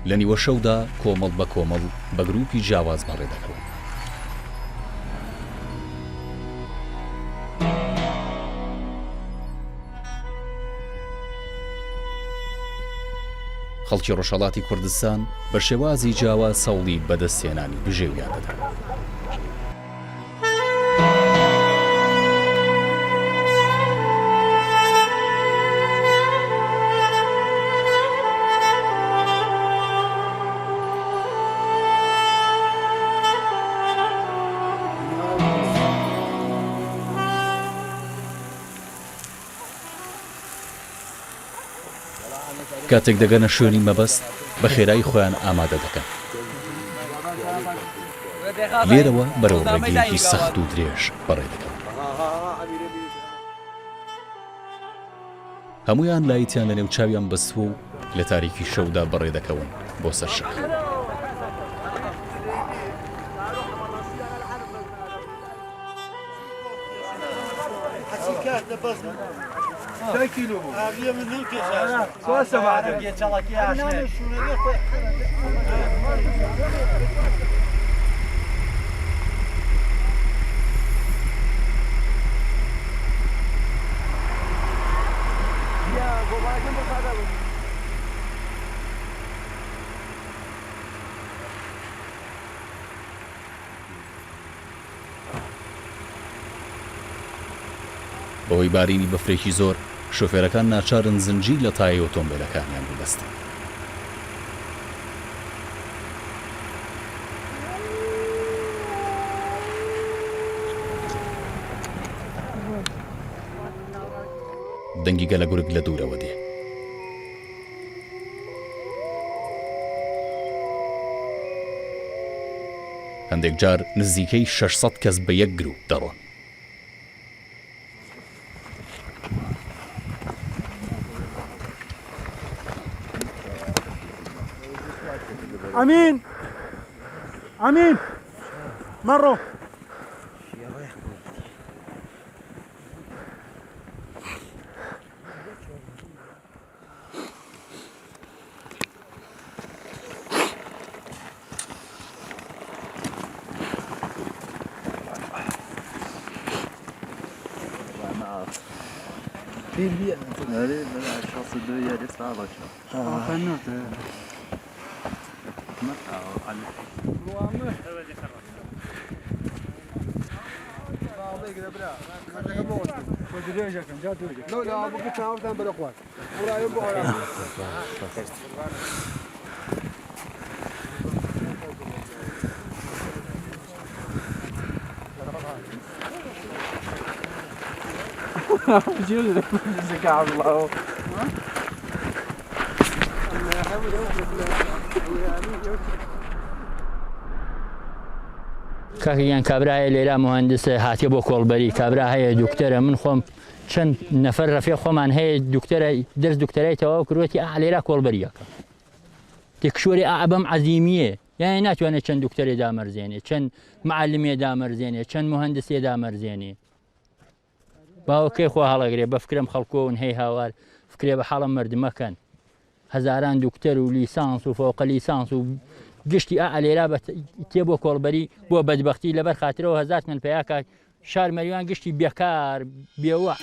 لە نیوە شەودا کۆمەڵ بە کۆمەڵ بە گروپی جیاواز بەڕێ دەکەون. خەڵکی ڕۆژهەڵاتی کوردستان بە شێوازی جیاواز سەوڵی بەدەستهێنانی بژێویان دەدەن. کاتێک دەگەنە شوێنی مەبەست بە خێرایی خۆیان ئامادە دەکەن. لێرەوە بەرەو ڕێگەیەکی سەخت و درێژ بەڕێ دەکەن. هەمویان لایتیان لە نێو چاویان بەسووە و لە تاریکی شەودا بەڕێ دەکەون بۆ سەر شەخ. بەهۆی بارینی بەفرێکی زۆر شۆفێرەکان ناچارن زنجیر لە تایەی ئۆتۆمبیلەکانیان ببەستن. دەنگی گەلە گورگ لە دوورەوە دێ. هەندێک جار نزیکەی 600 کەس بە یەک گروپ دەڕۆن. امين امين مروا کاکەگیان کابرا هەیە لێرە مهندسە هاتیە بۆ کۆڵبەری، کابرا هەیە دوکتەرە، من خۆم چەند نەفەر ڕەفیق خۆمان هەیە دوکتەرە دەست دوکتەرای تەواو کردوەتی لێرە کۆڵبەریەکە تێکشوەری بەم عەزیمیە، یعنی ناتوانێت چەند دوکتەرێ دامەرزێنێ، چەند معلمێ دامەرزێنێ، چەند مهندسێ دامەرزێنێ. باوەکەی خۆ هەڵەگرێ بە فکرم خەڵکۆون هەی هاوار فکرێ بە حاڵم مردمەکەن، هەزاران دوکتەر و لیسانس و فۆقە لیسانس و گشتی لێرا تێ بۆ کۆڵبەری بۆ بەدبەختی لەبەر خاترەوە 1000 من پێیاکە شار مەریوان گشتی بێکار بێوە.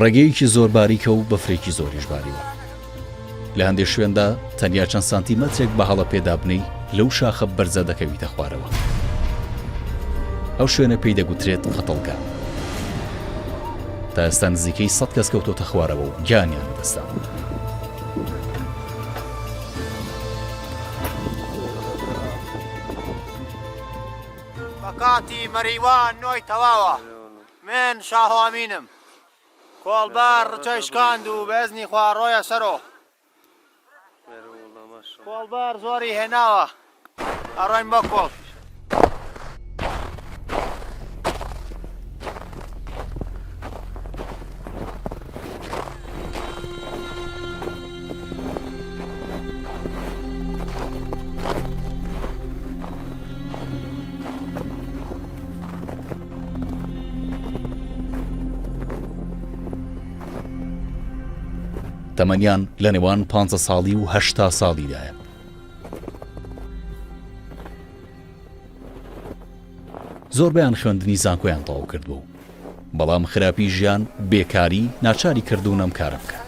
ڕێگەیەکی زۆر باریکە و بەفرێکی زۆریش باریوە. لە هەندێک شوێندا تەنیا چەند سانتیمەترێک بە هەڵە پێدابنەی لەو شاخە بەرزە دەکەویتە خوارەوە. ئەو شوێنە پێی دەگوترێت قەتڵگا. تا ئێستا نزیکەی 100 کەس کەوتۆتە خوارەوە و گیانیان بەدەستا. بەکاتی مەریوان نۆی تەواوە. من شاهۆ ئەمینم. کۆڵبەر ڕچەیشکاند و بەزنی خواڕۆیە سەرۆ. کۆڵبەر زۆری هێناوە. ئەڕۆین بۆ کۆڵ. تەمەنیان لە نێوان 15 ساڵی و 80 ساڵیدایە. زۆربیان خوێندنی زانکۆیان تەواو کردبوو، بەڵام خراپی ژیان بێکاری ناچاری کردوون ئەم کارە بکەن.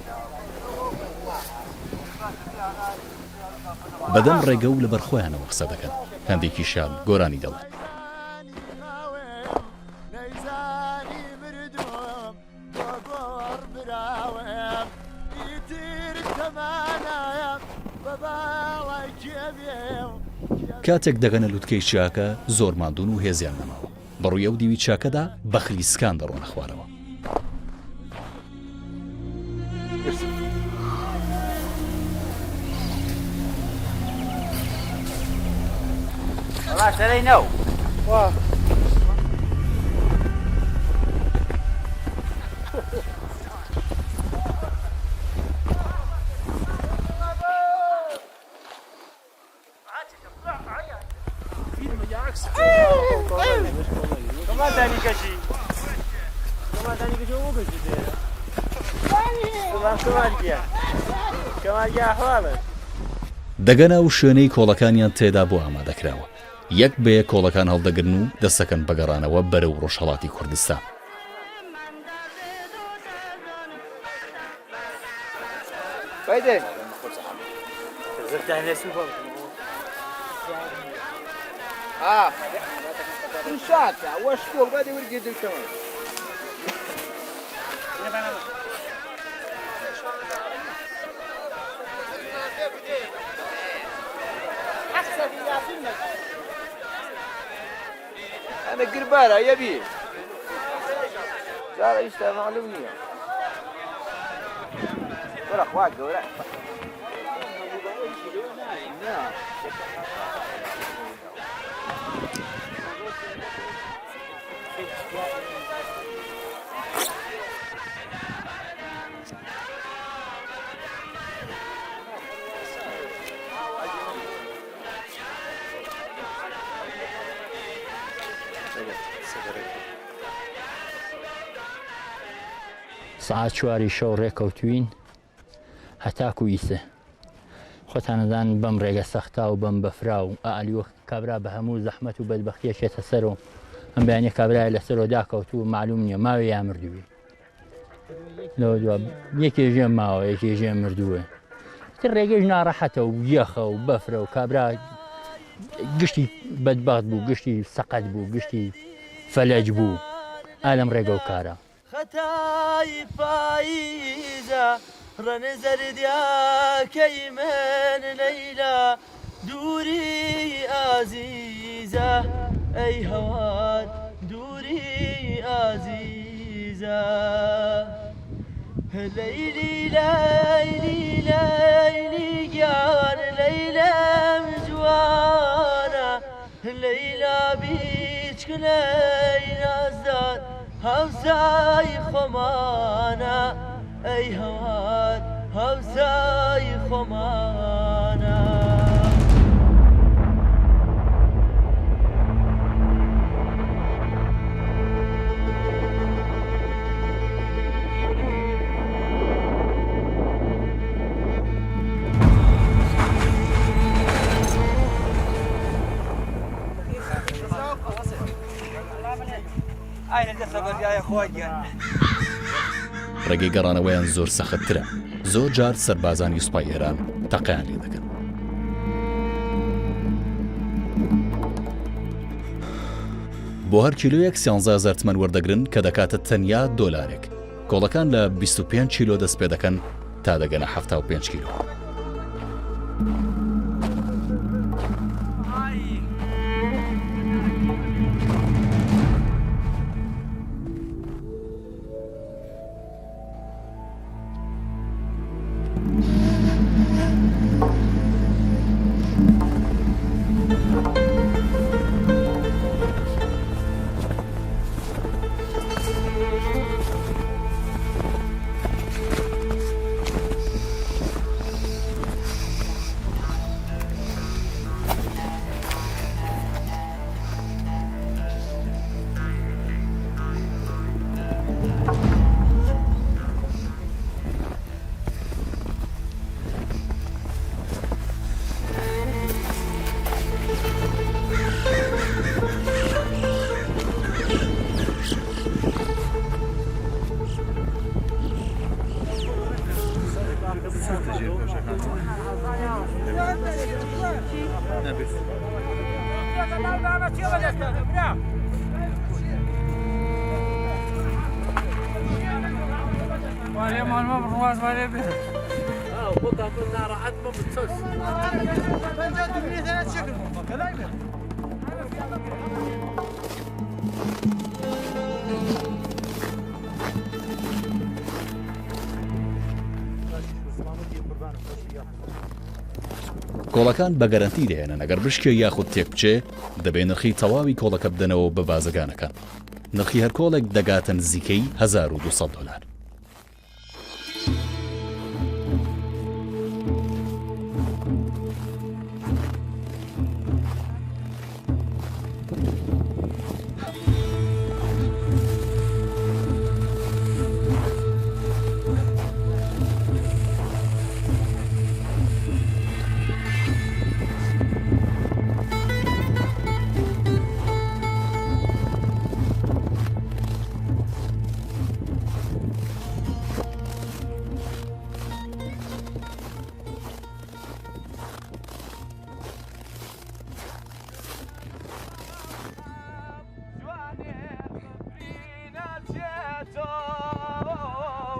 بەدەم ڕێگە و لە بەرخۆیانەوە قسە دەکەن، هەندێکیشیان گۆرانی دەڵێن. کاتێک دەگەنە لووتکەی چاکە زۆر ماندوون و هێزیان نەماوە، بەڕووی ئەو دیوی چاکەدا بەخلیسکان دەڕۆنە خوارەوە. سەرەی نەو دەگەنە و شوێنەی کۆڵەکانیان تێدا بۆ ئامادەکراوە، یەک بەیەک کۆڵەکان هەڵدەگرن و دەستەکەن بەگەڕانەوە بەرەو ڕۆژهەڵاتی کوردستان. أنا قربالة يبي لا يشتغل معلومية ولا أخوات ولا سعات 4 شەو ڕێکەوتوین هەتاکو ئیسە خۆتانەدان بەم ڕێگە سەختا و بەم بەفرا و ئالیوە کابرا بە هەموو زەحمەت و بەدبەختیەکێتە سەرەوە ئەم بەیانە کابرای لەسەرەوە داکەوت و معلوم نییە ماوەی یا مردووی لەوە دووە یەکێ ژێ ماوە یەکێ ژێ مردووە تر ڕێگەش ناڕەحەتە و یەخە و بەفرە و کابرا گشتی بەدبەخت بوو گشتی سەقەت بوو گشتی فەلەج بوو ئالەم ڕێگە و کارە خەتای پاییزە ڕەنە زەردیاکەی من لەیلا دووری ئازیزە ئەی هەوار دووری ئازیزە لەیلی لەیلی لەیلی گیان لەیلەم جوانە لەیلا بیچکلەی نازدار هەوسای خۆمانە ئەی هەوار هەوسای خۆمانە ڕێگەی گەڕانەوەیان زۆر سەختترە، زۆر جار سەربازانی سوپای ئێران تەقەیان لێ دەکەن. بۆ هەر کیلۆیەک 11,000 تمەن وەردەگرن کە دەکاتە تەنیا $1. کۆڵەکان لە 25 کیلۆ دەست پێ دەکەن تا دەگەنە 75 کیلۆ. کۆڵەکان بە گەرانتی دەهێنن ئەگەر بشکێ یاخود تێک بچێ دەبێت نرخی تەواوی کۆڵەکە بدەنەوە بە بازرگانەکان. نرخی هەر کۆڵێک دەگاتە نزیکەی $1200.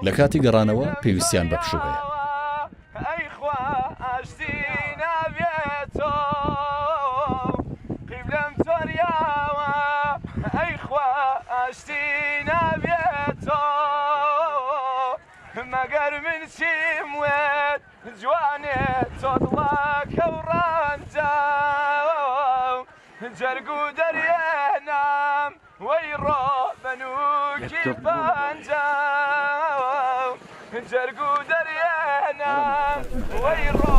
لە کاتی گەڕانەوە پێویستیان بە پشوو هەیە. مەگەر من چیم وێت جوانێت تۆ دڵاکە و ڕەنجە جەرگ و دەریێنام وەی ڕۆ بەنووکی پەنجە جەرگ و دەریێنام وەی ڕۆ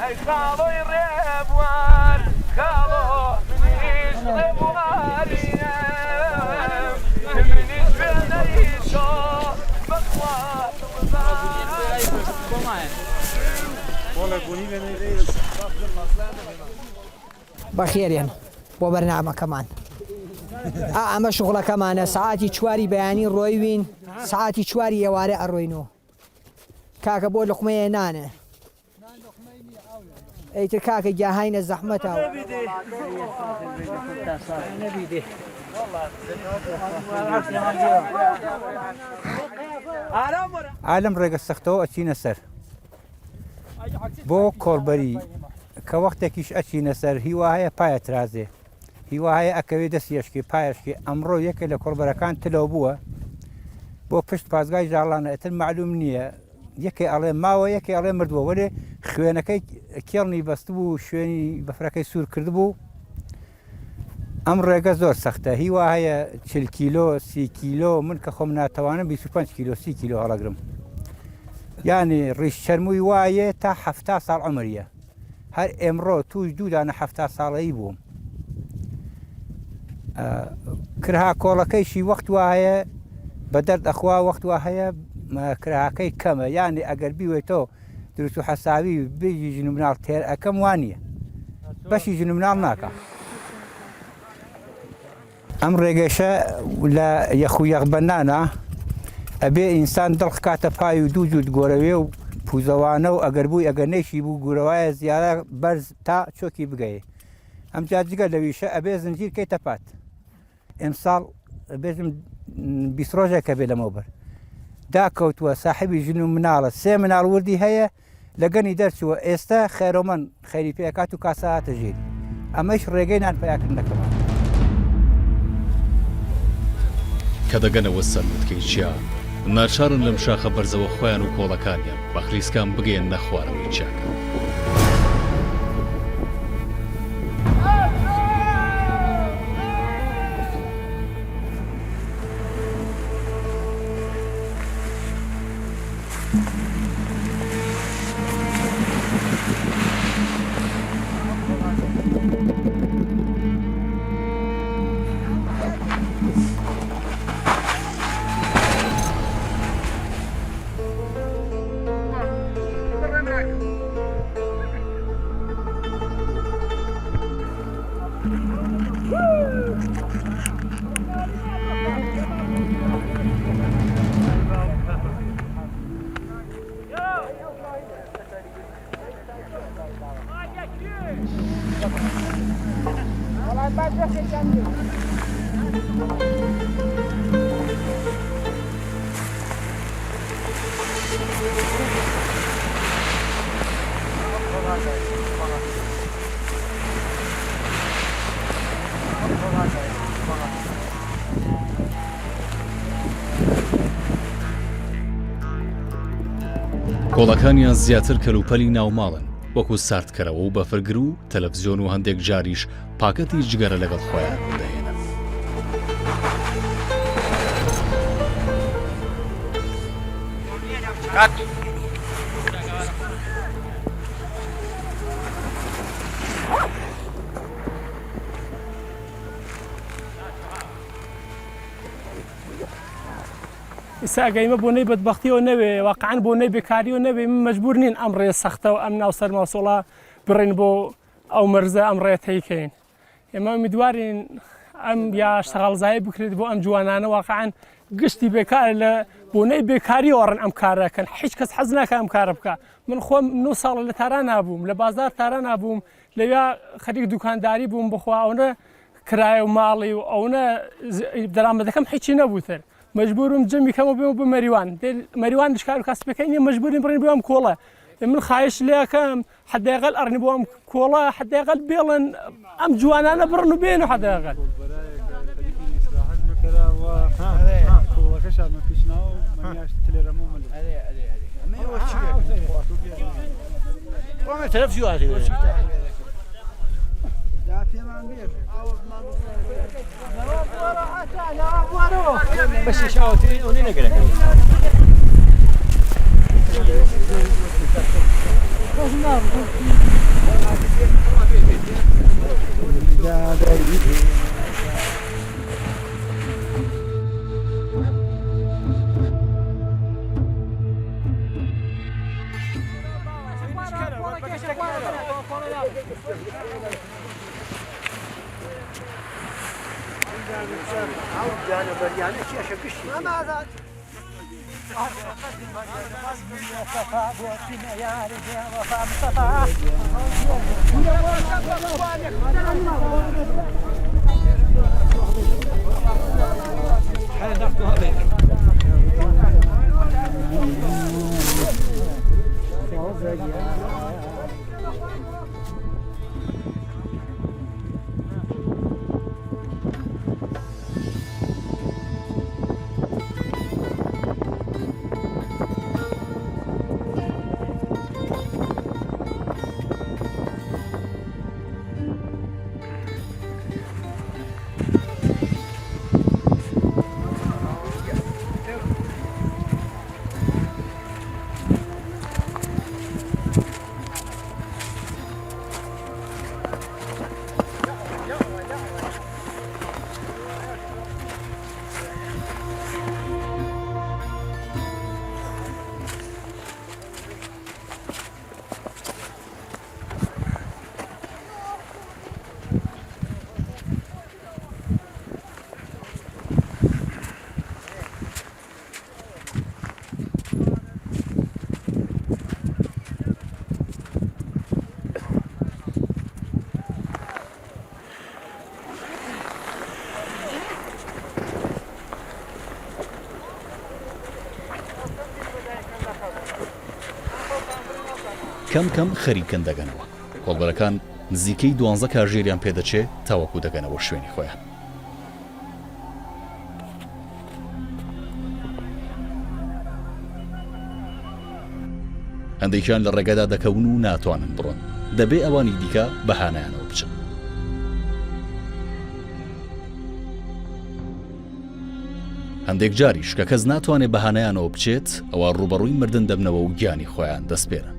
ئەی خاڵۆی ڕێبوار خاڵۆ منیش ڕێبوارینە منیش بێنەی تۆ بەخوات بەخێرێن بۆ بەرنامەکەمان. ئەمە شغڵەکەمانە سعاتی 4 بەیانی ڕۆیوین، سعاتی 4 ئێوارە ئەڕۆینەوە. کاکە بۆ لقمەیە نانە ئەیتر کاکە گیاهاینە زەحمەتەوە. عالم ڕێگە سەختەوە ئەچینە سەر بۆ کۆڵبەری کە وەختێکیش ئەچینە سەر هیوا هەیە پایە ترازێ هیوا هەیە ئەکەوێ دەستیشکی پایشکی. ئەمڕۆ یەکێک لە کۆڵبەرەکان تلەوە بووە بۆ پشت پازگای ژاڵانە ئەتر معلوم نییە یەکێ ئەڵێ ماوە یەکێ ئەڵێ مردووە وەرێ خوێنەکەی کێڵنی بەست بوو شوێنی بەفرەکەی سوور کرد بوو. ئەم ڕێگە زۆر سەختە هیوا هەیە 40 کیلۆ 30 کیلۆ من کە خۆم ناتەوانم 25 کیلۆ 30 کیلۆ هەڵەگرم. یعنی ڕیش چەرمووی وایە تا 70 ساڵ عمریە. هەر ئێمڕۆ توش دوودانە 70 ساڵەیی بووم. کرها کۆڵەکەیشی وەخت وایە بە دەرد ئەخوا وەخت وا هەیە کرهاکەی کەمە یعنی ئەگەر بیوێتەوە دروست و حەساوی بێژی ژنومناڵ تێر ئەەکەم وانە بەشی ژنومناڵ ناکە. ئەم ڕێگەشە لە یەخو یەخبەنانە ئەبێ ئینسان دڵخکاتە پای و دوو جووت گۆرەوێ و پوزەوانە و ئەگەر بووی ئەگەر نەیشی بوو گورەوایە زیارە بەرز تا چۆکی بگەیە. ئەم جاجگە لەویشە ئەبێ زنجیر کەیتە پات. ئەمساڵ بێژم 20 ڕۆژێکە بێ لەمەوە بەر داکەوتووە ساحبی ژن و مناڵە 3 مناڵ وردی هەیە لە گەنی دەرچووە ئێستا خێرۆمەن خەری پێکات و کاسەهاتە ژێری. ئەمەش ڕێگەی نانپیاکردنەکەمان کە دەگەنەوە سەرمتکەی چیا ناچارن لەم شاخە بەرزەوە خۆیان و کۆڵەکانیان بە خلیسکان بگەێن نەخوارەوەی چاکە. کۆڵەکانیان زیاتر کەلوپەلی ناوماڵن وەکو ساردکەرەوە و بەفرگر و تەلەڤیزیۆن و هەندێک جاریش پاکەتی جگەرە لەگەڵ خۆیان دەهێنن. ئێستا ئەگەیمە بۆ نەی بەدبەختیەوە نەوێ واقعاً بۆ نەی بێکاریەوە نەبێ من مەجبور نین ئەم ڕێ سەختە و ئەم ناو سەرماسۆڵە بڕین بۆ ئەو مەرزە ئەم ڕێ تێیکەین. ئێمە ئومیدوارین ئەم یا شەغاڵزایی بکرێت بۆ ئەم جوانانە واقعاً گشتی بێکار لە بۆ نەی بێکاریەوە ڕەن ئەم کارەکەن هیچ کەس حەز ناکە ئەم کارە بکە. من خۆم 9 ساڵە لە تاران نابووم لە بازار تاران نابووم لەوێ خەریک دوکانداری بووم بخوا ئەوە کرایە و ماڵی و ئەوە دەرامەدەکەم هیچی نەبووتر. مجبورم جەمی کەمە بێ بۆ مەریوان مەریوان دشکار و کەسبەکەی مجبورین بڕین بۆ ئەم کۆڵە من خایش لێکەم حداقل ئەڕنی بۆ ئەم کۆڵە حداقل بێڵن ئەم جوانانە بڕن و بێن و حداقل بس شاوتي ونين اقرا کەم کەم خەریکن دەگەنەوە کۆڵبەرەکان نزیکەی 12 کارژێریان پێدەچێ تاوەکو دەگەنەوە شوێنی خۆیان. هەندێکیان لە ڕێگەدا دەکەون و ناتوانن بڕۆن دەبێ ئەوانی دیکە بەهانەیانەوە بچن. هەندێک جاریش کە کەس ناتوانێت بەهانەیانەوە بچێت ئەوە ڕوبەڕووی مردن دەبنەوە و گیانی خۆیان دەستپێرن.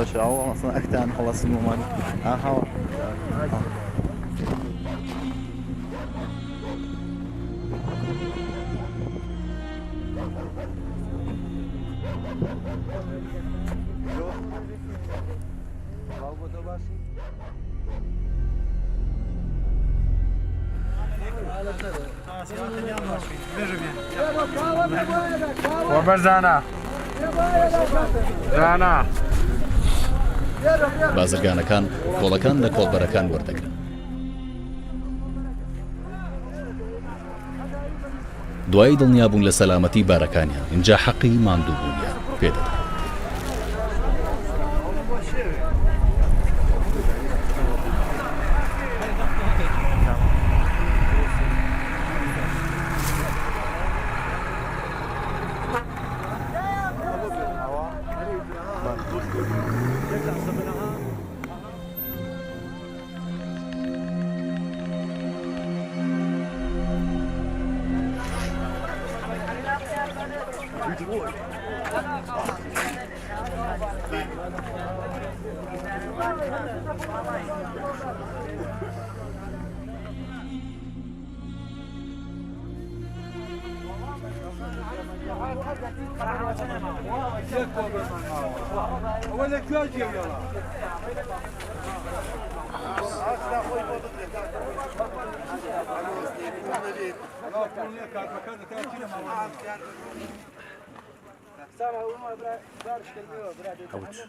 باشا هو اصلا اكتر خلاص المومن هوا وبرزانا زانا بازرگانەکان کۆڵەکان لە کۆڵبەرەکان وەردەگرن. دوای دڵنیابوون لە سەلامەتی بارەکانیان اینجا حەقی ماندووبوونیان پێدەدەن. خذ